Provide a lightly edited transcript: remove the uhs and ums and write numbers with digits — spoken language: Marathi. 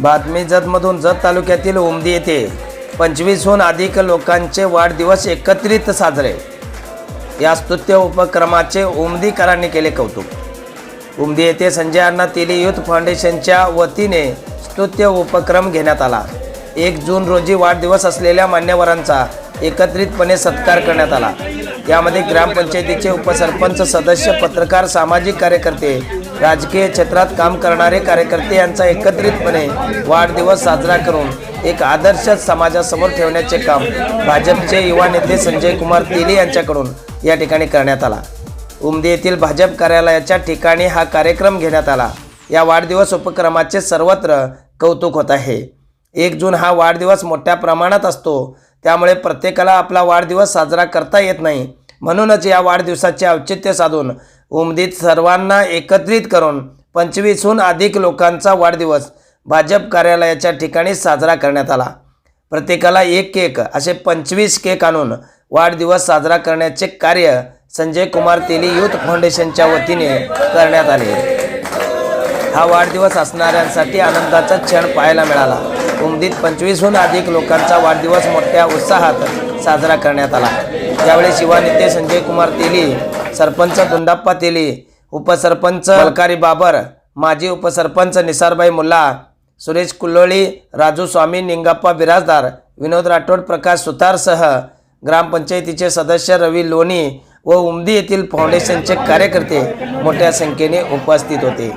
बातमी जतमधून जत तालुक्यातील उमदी येथे 25हून अधिक लोकांचे वाढदिवस एकत्रित साजरे। या स्तुत्य उपक्रमाचे उमदीकरांनी केले कौतुक। उमदी येथे संजय अण्णा तेली यूथ फाउंडेशनच्या वतीने स्तुत्य उपक्रम घेण्यात आला। 1 जून रोजी वाढदिवस असलेल्या मान्यवरांचा एकत्रितपणे सत्कार करण्यात आला। यामध्ये ग्रामपंचायतीचे उपसरपंच, सदस्य, पत्रकार, सामाजिक कार्यकर्ते, राजकीय क्षेत्रात काम करणारे कार्यकर्ते यांचा एकत्रितपणे वाढदिवस साजरा करून एक आदर्श समाजासमोर ठेवण्याचे काम भाजपचे युवा नेते संजय कुमार तेली यांच्याकडून या ठिकाणी करण्यात आला। उमदी येथील भाजप कार्यालयाच्या ठिकाणी हा कार्यक्रम घेण्यात आला। या वाढदिवस उपक्रमाचे सर्वत्र कौतुक होत आहे। 1 जून हा वाढदिवस मोठ्या प्रमाणात असतो, त्यामुळे प्रत्येकाला आपला वाढदिवस साजरा करता येत नाही। म्हणूनच या वाढदिवसाचे औचित्य साधून उमदीत सर्वांना एकत्रित करून 25हून अधिक लोकांचा वाढदिवस भाजप कार्यालयाच्या ठिकाणी साजरा करण्यात आला। प्रत्येकाला 1 केक असे 25 केक आणून वाढदिवस साजरा करण्याचे कार्य संजय कुमार तेली यूथ फाउंडेशनच्या वतीने करण्यात आले। हा वाढदिवस असणाऱ्यांसाठी आनंदाचा क्षण पाहायला मिळाला। उमदीत 25हून अधिक लोकांचा वाढदिवस मोठ्या उत्साहात साजरा करण्यात आला। यावेळी युवा नेते संजय कुमार तेली, सरपंच दुंडाप्पा तेली, उपसरपंच मलकारी बाबर, माजी उपसरपंच निसारबाई मुल्ला, सुरेश कुल्लोळी, राजू स्वामी, निंगाप्पा बिराजदार, विनोद राठोड, प्रकाश सुतारसह ग्रामपंचायतीचे सदस्य रवी लोणी व उमदी येथील फाउंडेशनचे कार्यकर्ते मोठ्या संख्येने उपस्थित होते।